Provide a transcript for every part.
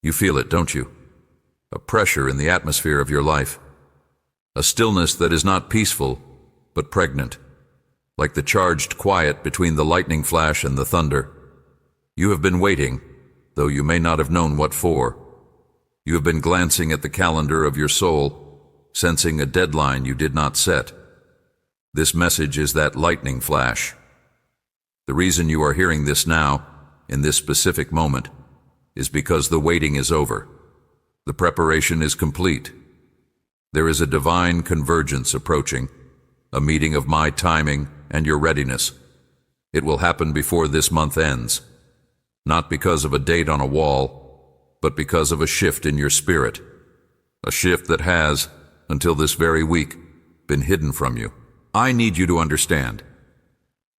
You feel it, don't you? A pressure in the atmosphere of your life. A stillness that is not peaceful, but pregnant, like the charged quiet between the lightning flash and the thunder. You have been waiting, though you may not have known what for. You have been glancing at the calendar of your soul, sensing a deadline you did not set. This message is that lightning flash. The reason you are hearing this now, in this specific moment, is because the waiting is over. The preparation is complete. There is a divine convergence approaching, a meeting of my timing and your readiness. It will happen before this month ends, not because of a date on a wall, but because of a shift in your spirit, a shift that has, until this very week, been hidden from you. I need you to understand.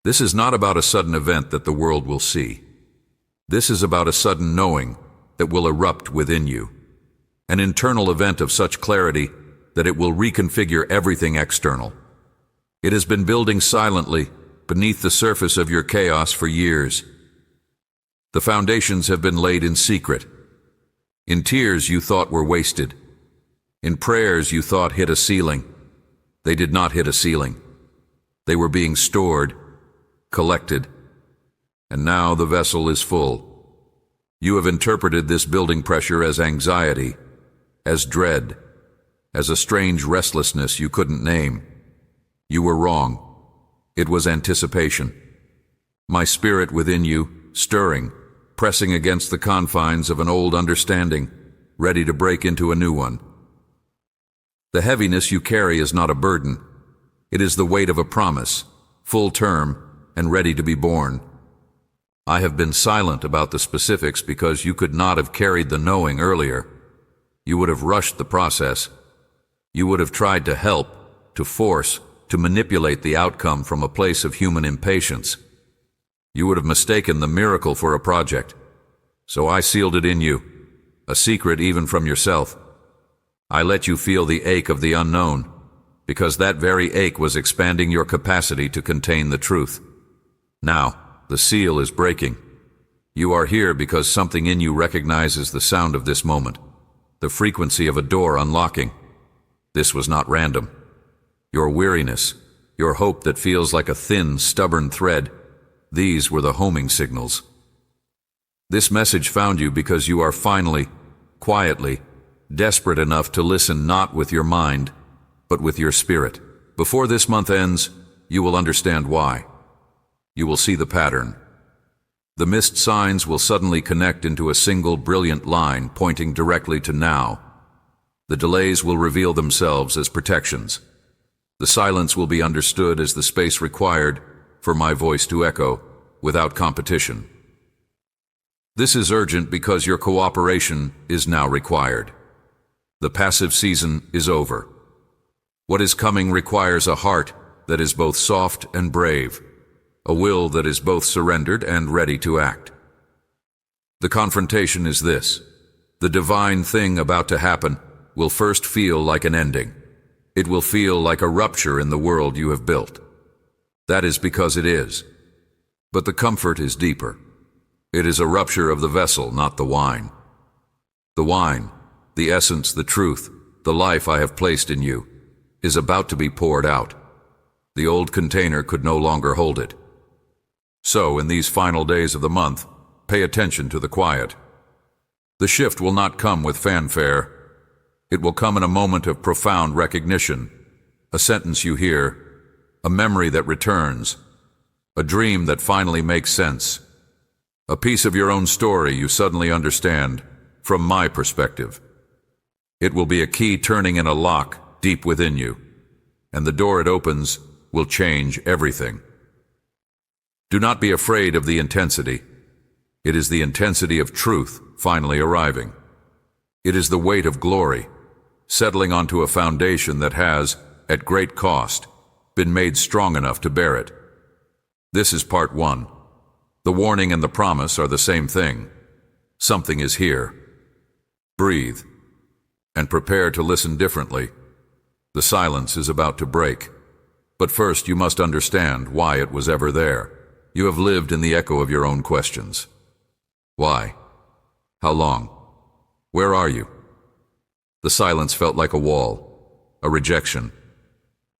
This is not about a sudden event that the world will see. This is about a sudden knowing that will erupt within you, an internal event of such clarity that it will reconfigure everything external. It has been building silently beneath the surface of your chaos for years. The foundations have been laid in secret. In tears you thought were wasted. In prayers you thought hit a ceiling. They did not hit a ceiling. They were being stored, collected, and now the vessel is full. You have interpreted this building pressure as anxiety, as dread, as a strange restlessness you couldn't name. You were wrong. It was anticipation. My spirit within you, stirring, pressing against the confines of an old understanding, ready to break into a new one. The heaviness you carry is not a burden. It is the weight of a promise, full term, and ready to be born. I have been silent about the specifics because you could not have carried the knowing earlier. You would have rushed the process. You would have tried to help, to force, to manipulate the outcome from a place of human impatience. You would have mistaken the miracle for a project. So I sealed it in you, a secret even from yourself. I let you feel the ache of the unknown, because that very ache was expanding your capacity to contain the truth. Now, the seal is breaking. You are here because something in you recognizes the sound of this moment, the frequency of a door unlocking. This was not random. Your weariness, your hope that feels like a thin, stubborn thread, these were the homing signals. This message found you because you are finally, quietly, desperate enough to listen not with your mind, but with your spirit. Before this month ends, you will understand why. You will see the pattern. The missed signs will suddenly connect into a single brilliant line pointing directly to now. The delays will reveal themselves as protections. The silence will be understood as the space required for my voice to echo without competition. This is urgent because your cooperation is now required. The passive season is over. What is coming requires a heart that is both soft and brave, a will that is both surrendered and ready to act. The confrontation is this. The divine thing about to happen will first feel like an ending. It will feel like a rupture in the world you have built. That is because it is. But the comfort is deeper. It is a rupture of the vessel, not the wine. The wine, the essence, the truth, the life I have placed in you, is about to be poured out. The old container could no longer hold it. So, in these final days of the month, pay attention to the quiet. The shift will not come with fanfare. It will come in a moment of profound recognition, a sentence you hear, a memory that returns, a dream that finally makes sense, a piece of your own story you suddenly understand, from my perspective. It will be a key turning in a lock deep within you, and the door it opens will change everything. Do not be afraid of the intensity. It is the intensity of truth finally arriving. It is the weight of glory, settling onto a foundation that has, at great cost, been made strong enough to bear it. This is part one. The warning and the promise are the same thing. Something is here. Breathe, and prepare to listen differently. The silence is about to break. But first you must understand why it was ever there. You have lived in the echo of your own questions. Why? How long? Where are you? The silence felt like a wall, a rejection,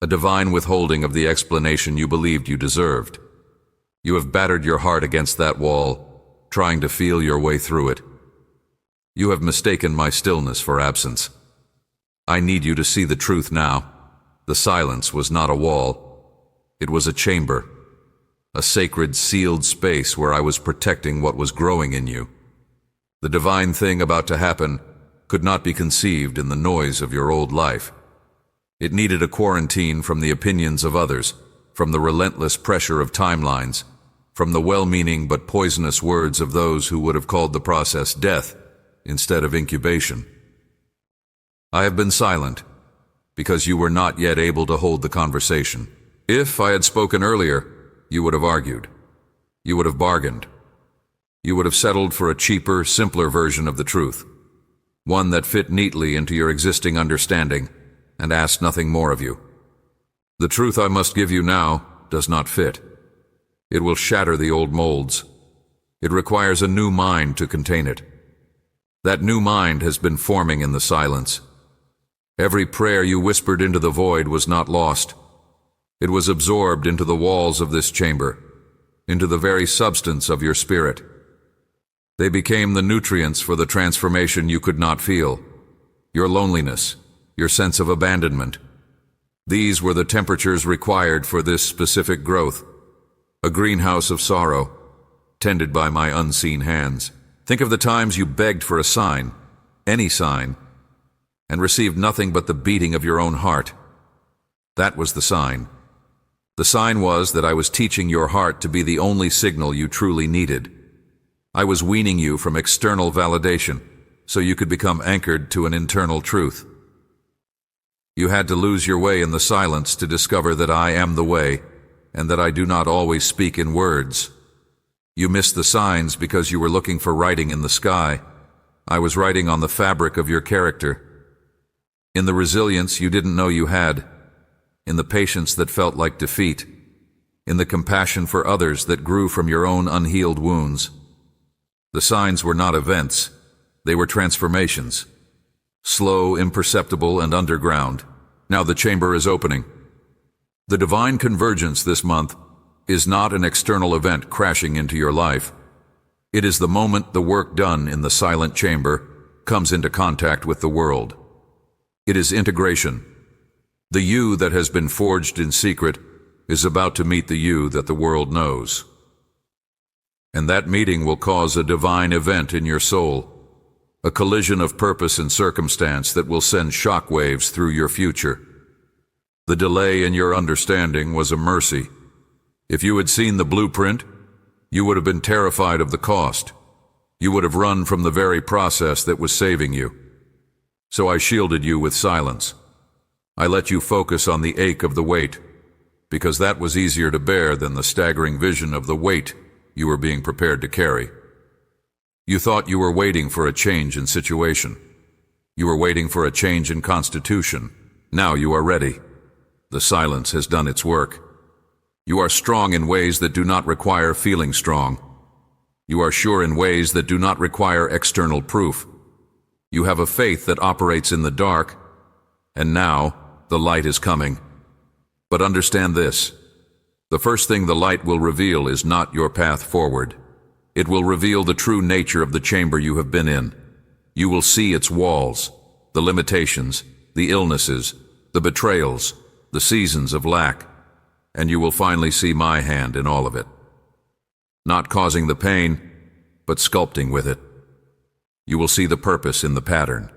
a divine withholding of the explanation you believed you deserved. You have battered your heart against that wall, trying to feel your way through it. You have mistaken my stillness for absence. I need you to see the truth now. The silence was not a wall. It was a chamber, a sacred, sealed space where I was protecting what was growing in you. The divine thing about to happen could not be conceived in the noise of your old life. It needed a quarantine from the opinions of others, from the relentless pressure of timelines, from the well-meaning but poisonous words of those who would have called the process death instead of incubation. I have been silent because you were not yet able to hold the conversation. If I had spoken earlier, you would have argued. You would have bargained. You would have settled for a cheaper, simpler version of the truth, one that fit neatly into your existing understanding and asked nothing more of you. The truth I must give you now does not fit. It will shatter the old molds. It requires a new mind to contain it. That new mind has been forming in the silence. Every prayer you whispered into the void was not lost. It was absorbed into the walls of this chamber, into the very substance of your spirit. They became the nutrients for the transformation you could not feel. Your loneliness, your sense of abandonment. These were the temperatures required for this specific growth. A greenhouse of sorrow, tended by my unseen hands. Think of the times you begged for a sign, any sign, and received nothing but the beating of your own heart. That was the sign. The sign was that I was teaching your heart to be the only signal you truly needed. I was weaning you from external validation so you could become anchored to an internal truth. You had to lose your way in the silence to discover that I am the way and that I do not always speak in words. You missed the signs because you were looking for writing in the sky. I was writing on the fabric of your character. In the resilience you didn't know you had, in the patience that felt like defeat, in the compassion for others that grew from your own unhealed wounds. The signs were not events, they were transformations. Slow, imperceptible, and underground. Now the chamber is opening. The divine convergence this month is not an external event crashing into your life. It is the moment the work done in the silent chamber comes into contact with the world. It is integration. The you that has been forged in secret is about to meet the you that the world knows. And that meeting will cause a divine event in your soul, a collision of purpose and circumstance that will send shock waves through your future. The delay in your understanding was a mercy. If you had seen the blueprint, you would have been terrified of the cost. You would have run from the very process that was saving you. So I shielded you with silence. I let you focus on the ache of the weight, because that was easier to bear than the staggering vision of the weight you were being prepared to carry. You thought you were waiting for a change in situation. You were waiting for a change in constitution. Now you are ready. The silence has done its work. You are strong in ways that do not require feeling strong. You are sure in ways that do not require external proof. You have a faith that operates in the dark, and now the light is coming. But understand this. The first thing the light will reveal is not your path forward. It will reveal the true nature of the chamber you have been in. You will see its walls, the limitations, the illnesses, the betrayals, the seasons of lack, and you will finally see my hand in all of it. Not causing the pain, but sculpting with it. You will see the purpose in the pattern,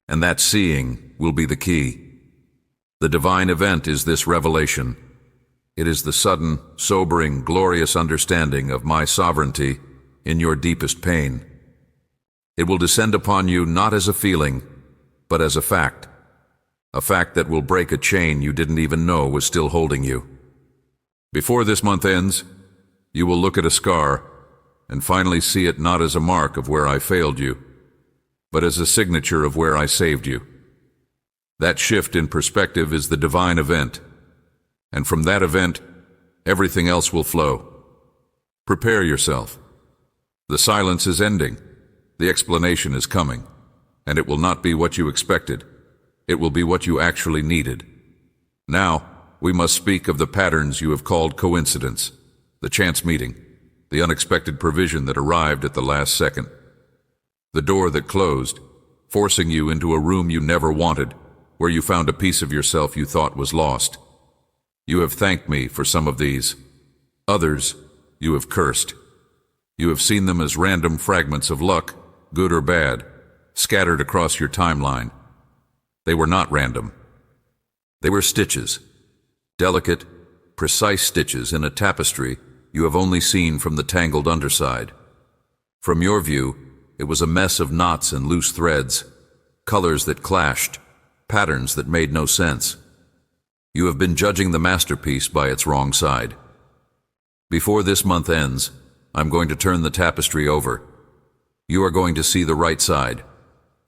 and that seeing will be the key. The divine event is this revelation. It is the sudden, sobering, glorious understanding of my sovereignty in your deepest pain. It will descend upon you not as a feeling, but as a fact that will break a chain you didn't even know was still holding you. Before this month ends, you will look at a scar and finally see it not as a mark of where I failed you, but as a signature of where I saved you. That shift in perspective is the divine event, and from that event, everything else will flow. Prepare yourself. The silence is ending. The explanation is coming. and it will not be what you expected. It will be what you actually needed. Now, we must speak of the patterns you have called coincidence, the chance meeting, the unexpected provision that arrived at the last second, the door that closed, forcing you into a room you never wanted, where you found a piece of yourself you thought was lost. You have thanked me for some of these. Others, you have cursed. You have seen them as random fragments of luck, good or bad, scattered across your timeline. They were not random. They were stitches, delicate, precise stitches in a tapestry you have only seen from the tangled underside. From your view, it was a mess of knots and loose threads, colors that clashed, patterns that made no sense. You have been judging the masterpiece by its wrong side. Before this month ends, I'm going to turn the tapestry over. You are going to see the right side,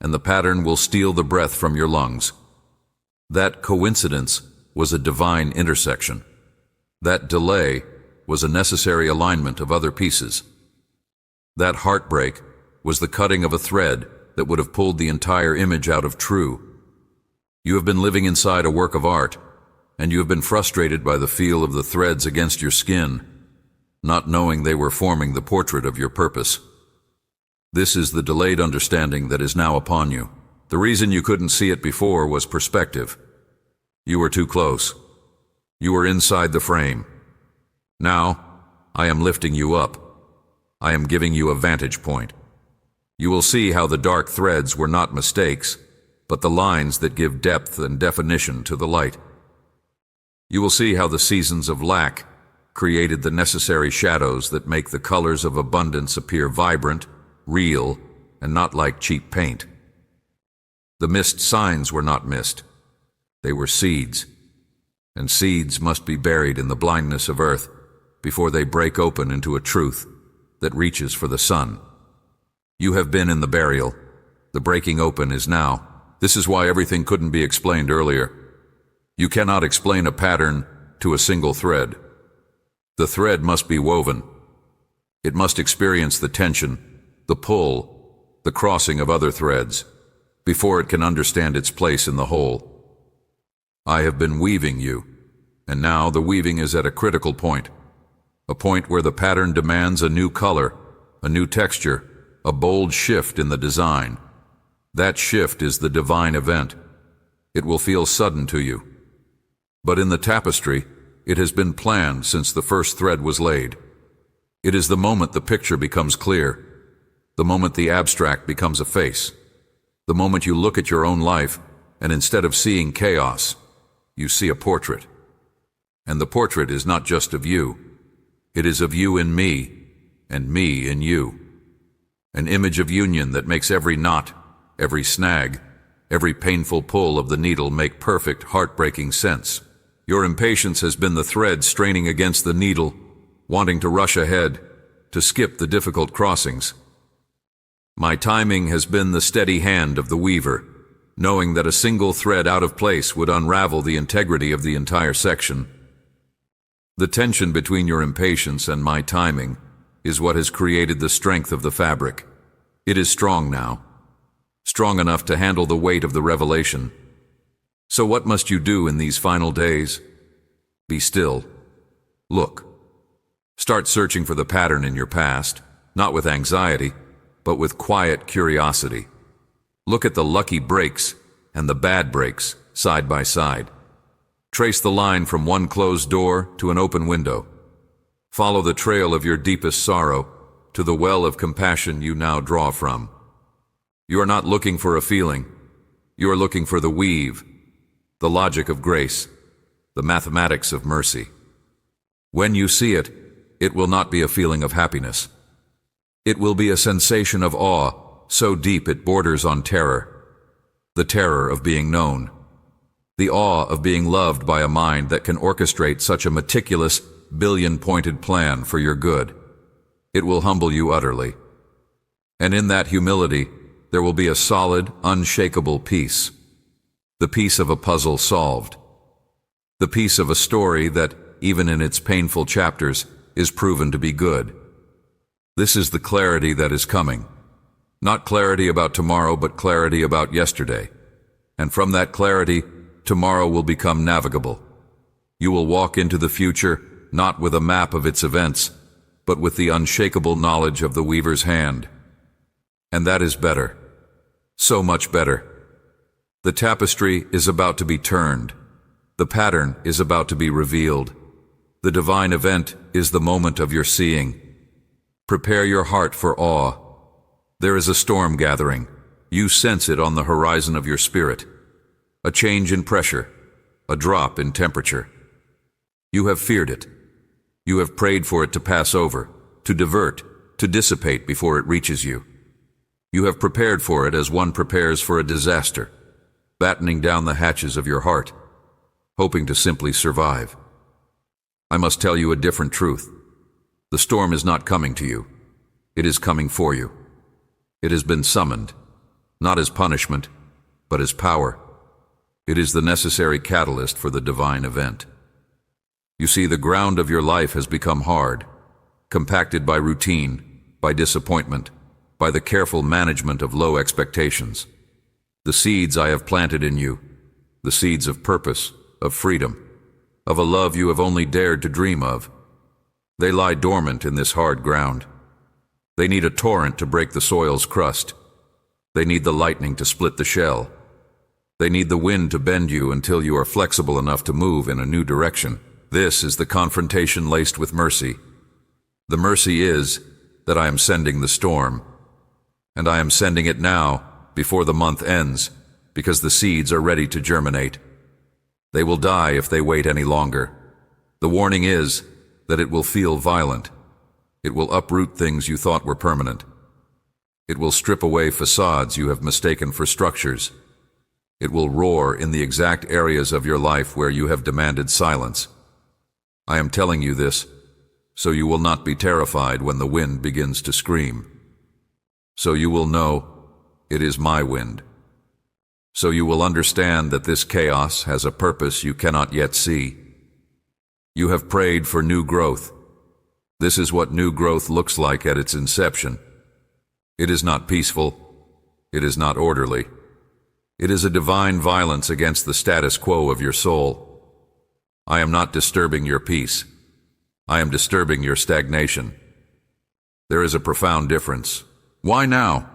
and the pattern will steal the breath from your lungs. That coincidence was a divine intersection. That delay was a necessary alignment of other pieces. That heartbreak was the cutting of a thread that would have pulled the entire image out of true. You have been living inside a work of art, and you have been frustrated by the feel of the threads against your skin, not knowing they were forming the portrait of your purpose. This is the delayed understanding that is now upon you. The reason you couldn't see it before was perspective. You were too close. You were inside the frame. Now, I am lifting you up. I am giving you a vantage point. You will see how the dark threads were not mistakes, but the lines that give depth and definition to the light. You will see how the seasons of lack created the necessary shadows that make the colors of abundance appear vibrant, real, and not like cheap paint. The missed signs were not missed. They were seeds, and seeds must be buried in the blindness of earth before they break open into a truth that reaches for the sun. You have been in the burial. The breaking open is now. This is why everything couldn't be explained earlier. You cannot explain a pattern to a single thread. The thread must be woven. It must experience the tension, the pull, the crossing of other threads, before it can understand its place in the whole. I have been weaving you, and now the weaving is at a critical point, a point where the pattern demands a new color, a new texture, a bold shift in the design. That shift is the divine event. It will feel sudden to you. But in the tapestry, it has been planned since the first thread was laid. It is the moment the picture becomes clear, the moment the abstract becomes a face, the moment you look at your own life and instead of seeing chaos, you see a portrait. And the portrait is not just of you. It is of you in me, and me in you. An image of union that makes every knot, every snag, every painful pull of the needle make perfect, heartbreaking sense. Your impatience has been the thread straining against the needle, wanting to rush ahead, to skip the difficult crossings. My timing has been the steady hand of the weaver, knowing that a single thread out of place would unravel the integrity of the entire section. The tension between your impatience and my timing is what has created the strength of the fabric. It is strong now, strong enough to handle the weight of the revelation. So what must you do in these final days? Be still. Look. Start searching for the pattern in your past, not with anxiety, but with quiet curiosity. Look at the lucky breaks and the bad breaks side by side. Trace the line from one closed door to an open window. Follow the trail of your deepest sorrow to the well of compassion you now draw from. You are not looking for a feeling. You are looking for the weave, the logic of grace, the mathematics of mercy. When you see it, it will not be a feeling of happiness. It will be a sensation of awe, so deep it borders on terror. The terror of being known. The awe of being loved by a mind that can orchestrate such a meticulous, billion-pointed plan for your good. It will humble you utterly. And in that humility, there will be a solid, unshakable peace. The peace of a puzzle solved. The peace of a story that, even in its painful chapters, is proven to be good. This is the clarity that is coming. Not clarity about tomorrow, but clarity about yesterday. And from that clarity, tomorrow will become navigable. You will walk into the future not with a map of its events, but with the unshakable knowledge of the weaver's hand. And that is better. So much better. The tapestry is about to be turned. The pattern is about to be revealed. The divine event is the moment of your seeing. Prepare your heart for awe. There is a storm gathering. You sense it on the horizon of your spirit. A change in pressure, a drop in temperature. You have feared it. You have prayed for it to pass over, to divert, to dissipate before it reaches you. You have prepared for it as one prepares for a disaster, battening down the hatches of your heart, hoping to simply survive. I must tell you a different truth. The storm is not coming to you. It is coming for you. It has been summoned, not as punishment, but as power. It is the necessary catalyst for the divine event. You see, the ground of your life has become hard, compacted by routine, by disappointment, by the careful management of low expectations. The seeds I have planted in you, the seeds of purpose, of freedom, of a love you have only dared to dream of, they lie dormant in this hard ground. They need a torrent to break the soil's crust. They need the lightning to split the shell. They need the wind to bend you until you are flexible enough to move in a new direction. This is the confrontation laced with mercy. The mercy is that I am sending the storm. And I am sending it now, before the month ends, because the seeds are ready to germinate. They will die if they wait any longer. The warning is that it will feel violent. It will uproot things you thought were permanent. It will strip away facades you have mistaken for structures. It will roar in the exact areas of your life where you have demanded silence. I am telling you this, so you will not be terrified when the wind begins to scream. So you will know it is my wind. So you will understand that this chaos has a purpose you cannot yet see. You have prayed for new growth. This is what new growth looks like at its inception. It is not peaceful. It is not orderly. It is a divine violence against the status quo of your soul. I am not disturbing your peace. I am disturbing your stagnation. There is a profound difference. Why now?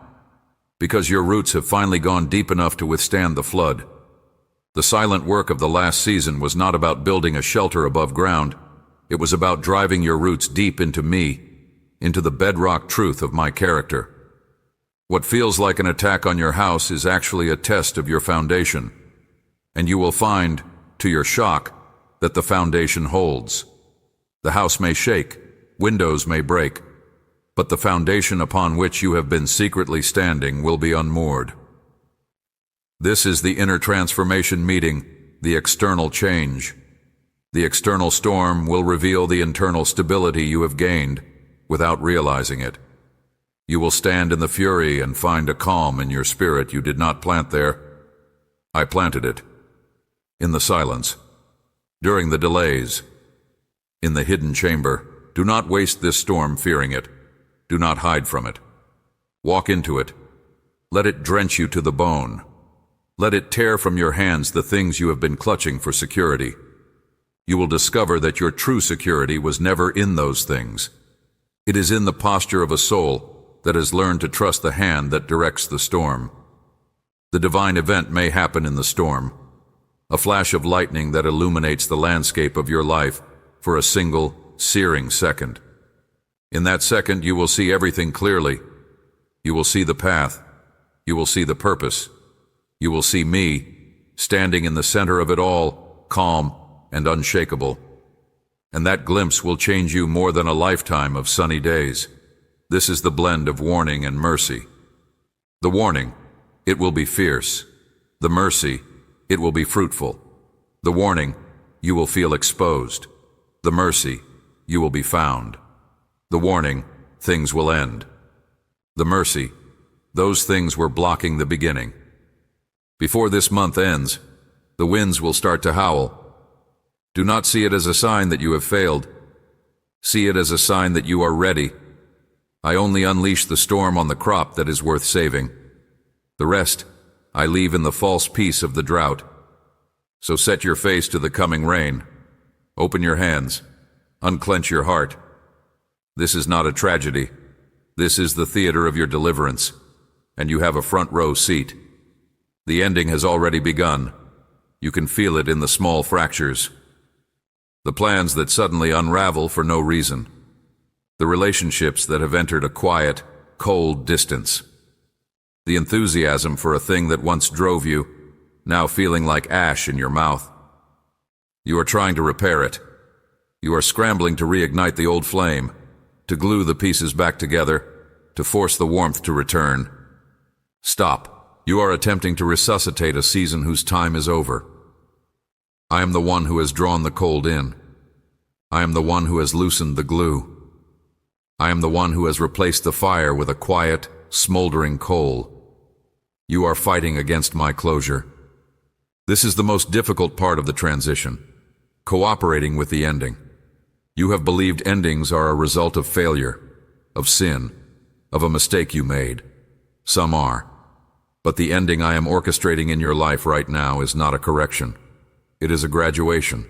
Because your roots have finally gone deep enough to withstand the flood. The silent work of the last season was not about building a shelter above ground. It was about driving your roots deep into me, into the bedrock truth of my character. What feels like an attack on your house is actually a test of your foundation. And you will find, to your shock, that the foundation holds. The house may shake, windows may break, but the foundation upon which you have been secretly standing will be unmoored. This is the inner transformation meeting, the external change. The external storm will reveal the internal stability you have gained without realizing it. You will stand in the fury and find a calm in your spirit you did not plant there. I planted it. In the silence. During the delays. In the hidden chamber. Do not waste this storm fearing it. Do not hide from it. Walk into it. Let it drench you to the bone. Let it tear from your hands the things you have been clutching for security. You will discover that your true security was never in those things. It is in the posture of a soul that has learned to trust the hand that directs the storm. The divine event may happen in the storm, a flash of lightning that illuminates the landscape of your life for a single, searing second. In that second, you will see everything clearly. You will see the path. You will see the purpose. You will see me, standing in the center of it all, calm and unshakable. And that glimpse will change you more than a lifetime of sunny days. This is the blend of warning and mercy. The warning, it will be fierce. The mercy, it will be fruitful. The warning, you will feel exposed. The mercy, you will be found. The warning, things will end. The mercy, those things were blocking the beginning. Before this month ends, the winds will start to howl. Do not see it as a sign that you have failed. See it as a sign that you are ready. I only unleash the storm on the crop that is worth saving. The rest, I leave in the false peace of the drought. So set your face to the coming rain. Open your hands. Unclench your heart. This is not a tragedy. This is the theater of your deliverance, and you have a front row seat. The ending has already begun. You can feel it in the small fractures. The plans that suddenly unravel for no reason. The relationships that have entered a quiet, cold distance. The enthusiasm for a thing that once drove you, now feeling like ash in your mouth. You are trying to repair it. You are scrambling to reignite the old flame, to glue the pieces back together, to force the warmth to return. Stop. You are attempting to resuscitate a season whose time is over. I am the one who has drawn the cold in. I am the one who has loosened the glue. I am the one who has replaced the fire with a quiet, smoldering coal. You are fighting against my closure. This is the most difficult part of the transition, cooperating with the ending. You have believed endings are a result of failure, of sin, of a mistake you made. Some are. But the ending I am orchestrating in your life right now is not a correction. It is a graduation.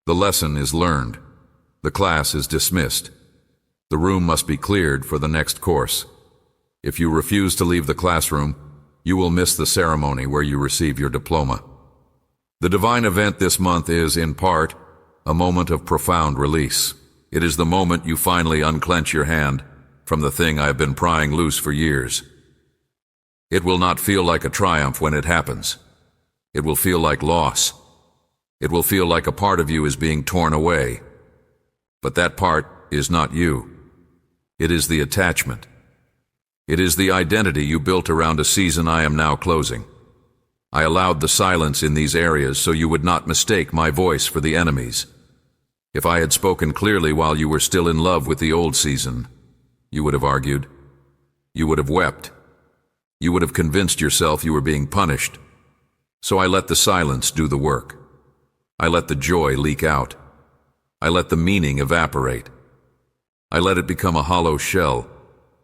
The lesson is learned. The class is dismissed. The room must be cleared for the next course. If you refuse to leave the classroom, you will miss the ceremony where you receive your diploma. The divine event this month is, in part, a moment of profound release. It is the moment you finally unclench your hand from the thing I have been prying loose for years. It will not feel like a triumph when it happens. It will feel like loss. It will feel like a part of you is being torn away. But that part is not you. It is the attachment. It is the identity you built around a season I am now closing. I allowed the silence in these areas so you would not mistake my voice for the enemy's. If I had spoken clearly while you were still in love with the old season, you would have argued. You would have wept. You would have convinced yourself you were being punished. So I let the silence do the work. I let the joy leak out. I let the meaning evaporate. I let it become a hollow shell,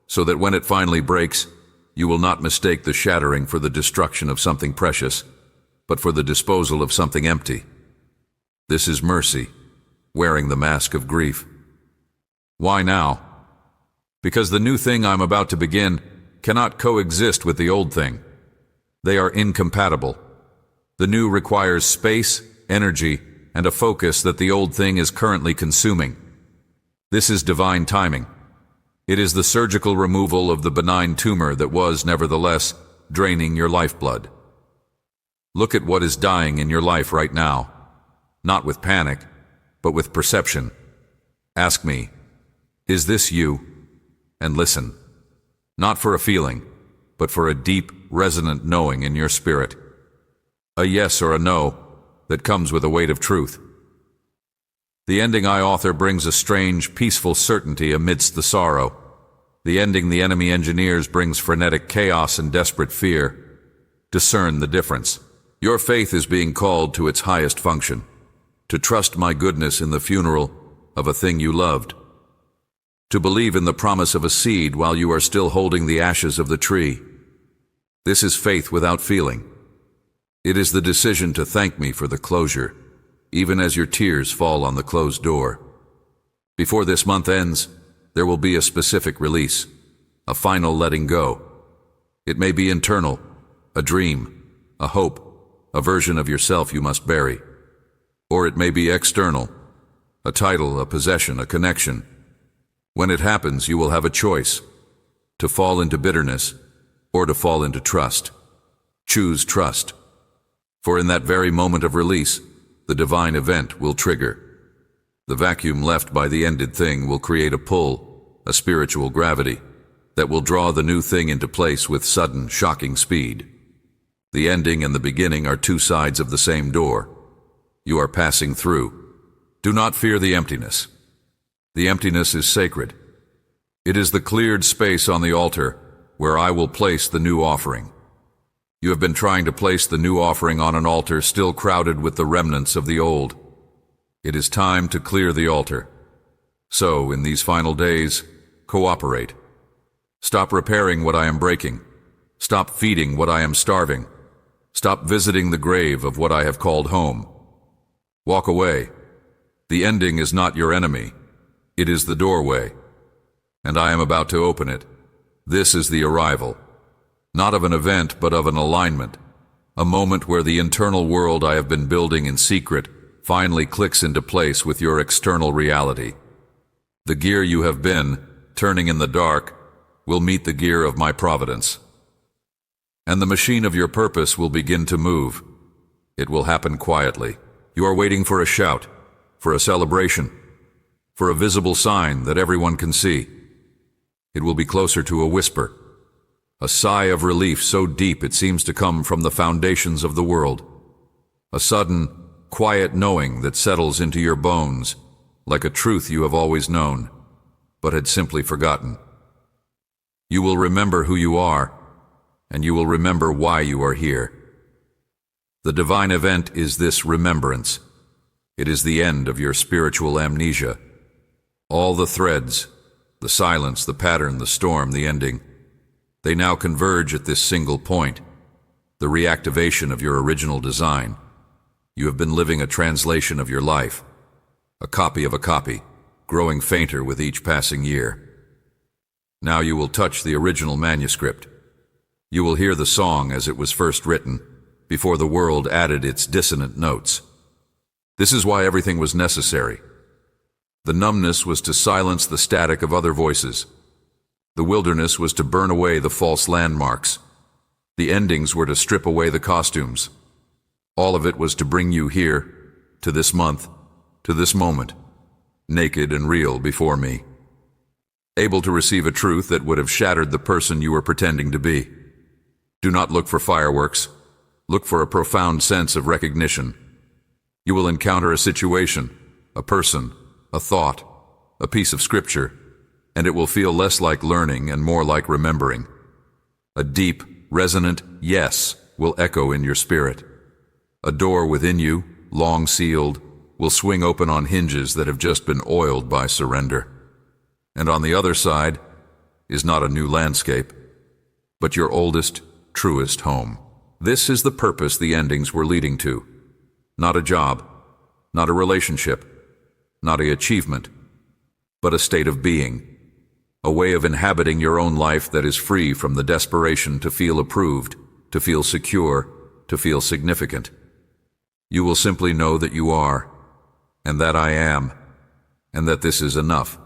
so that when it finally breaks, you will not mistake the shattering for the destruction of something precious, but for the disposal of something empty. This is mercy, wearing the mask of grief. Why now? Because the new thing I'm about to begin cannot coexist with the old thing. They are incompatible. The new requires space, energy, and a focus that the old thing is currently consuming. This is divine timing. It is the surgical removal of the benign tumor that was, nevertheless, draining your lifeblood. Look at what is dying in your life right now, not with panic, but with perception. Ask me, is this you? And listen, not for a feeling, but for a deep, resonant knowing in your spirit. A yes or a no that comes with a weight of truth. The ending I author brings a strange, peaceful certainty amidst the sorrow. The ending the enemy engineers brings frenetic chaos and desperate fear. Discern the difference. Your faith is being called to its highest function, to trust my goodness in the funeral of a thing you loved, to believe in the promise of a seed while you are still holding the ashes of the tree. This is faith without feeling. It is the decision to thank me for the closure, even as your tears fall on the closed door. Before this month ends, there will be a specific release, a final letting go. It may be internal, a dream, a hope, a version of yourself you must bury. Or it may be external, a title, a possession, a connection. When it happens, you will have a choice, to fall into bitterness or to fall into trust. Choose trust. For in that very moment of release, the divine event will trigger. The vacuum left by the ended thing will create a pull, a spiritual gravity, that will draw the new thing into place with sudden, shocking speed. The ending and the beginning are two sides of the same door. You are passing through. Do not fear the emptiness. The emptiness is sacred. It is the cleared space on the altar where I will place the new offering. You have been trying to place the new offering on an altar still crowded with the remnants of the old. It is time to clear the altar. So, in these final days, cooperate. Stop repairing what I am breaking. Stop feeding what I am starving. Stop visiting the grave of what I have called home. Walk away. The ending is not your enemy. It is the doorway. And I am about to open it. This is the arrival. Not of an event, but of an alignment. A moment where the internal world I have been building in secret finally clicks into place with your external reality. The gear you have been, turning in the dark, will meet the gear of my providence. And the machine of your purpose will begin to move. It will happen quietly. You are waiting for a shout, for a celebration, for a visible sign that everyone can see. It will be closer to a whisper, a sigh of relief so deep it seems to come from the foundations of the world. A sudden, quiet knowing that settles into your bones, like a truth you have always known, but had simply forgotten. You will remember who you are, and you will remember why you are here. The divine event is this remembrance. It is the end of your spiritual amnesia. All the threads, the silence, the pattern, the storm, the ending, they now converge at this single point, the reactivation of your original design. You have been living a translation of your life, a copy of a copy, growing fainter with each passing year. Now you will touch the original manuscript. You will hear the song as it was first written, before the world added its dissonant notes. This is why everything was necessary. The numbness was to silence the static of other voices. The wilderness was to burn away the false landmarks. The endings were to strip away the costumes. All of it was to bring you here, to this month, to this moment, naked and real before me, able to receive a truth that would have shattered the person you were pretending to be. Do not look for fireworks. Look for a profound sense of recognition. You will encounter a situation, a person, a thought, a piece of scripture, and it will feel less like learning and more like remembering. A deep, resonant yes will echo in your spirit. A door within you, long sealed, will swing open on hinges that have just been oiled by surrender. And on the other side is not a new landscape, but your oldest, truest home. This is the purpose the endings were leading to. Not a job, not a relationship, not an achievement, but a state of being. A way of inhabiting your own life that is free from the desperation to feel approved, to feel secure, to feel significant. You will simply know that you are, and that I am, and that this is enough.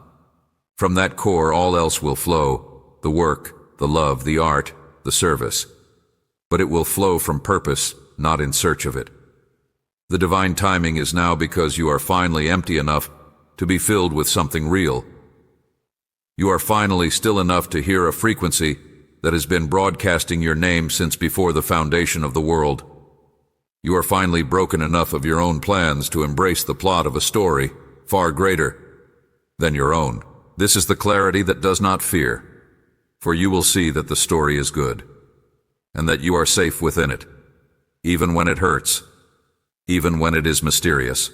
From that core, all else will flow, the work, the love, the art, the service. But it will flow from purpose, not in search of it. The divine timing is now because you are finally empty enough to be filled with something real. You are finally still enough to hear a frequency that has been broadcasting your name since before the foundation of the world. You are finally broken enough of your own plans to embrace the plot of a story far greater than your own. This is the clarity that does not fear, for you will see that the story is good, and that you are safe within it, even when it hurts, even when it is mysterious.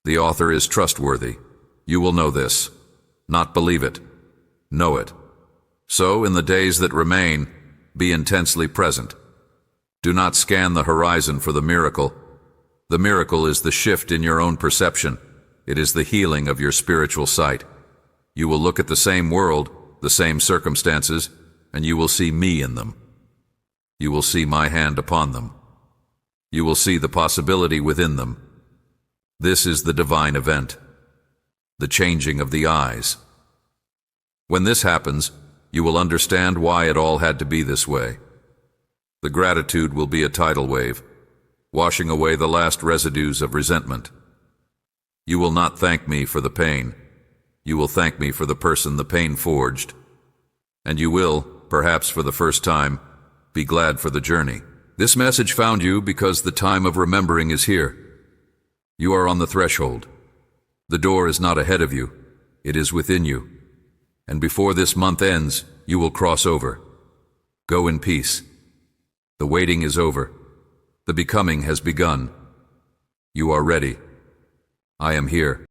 The author is trustworthy. You will know this, not believe it. Know it. So, in the days that remain, be intensely present. Do not scan the horizon for the miracle. The miracle is the shift in your own perception. It is the healing of your spiritual sight. You will look at the same world, the same circumstances, and you will see me in them. You will see my hand upon them. You will see the possibility within them. This is the divine event, the changing of the eyes. When this happens, you will understand why it all had to be this way. The gratitude will be a tidal wave, washing away the last residues of resentment. You will not thank me for the pain. You will thank me for the person the pain forged. And you will, perhaps for the first time, be glad for the journey. This message found you because the time of remembering is here. You are on the threshold. The door is not ahead of you. It is within you. And before this month ends, you will cross over. Go in peace. The waiting is over. The becoming has begun. You are ready. I am here.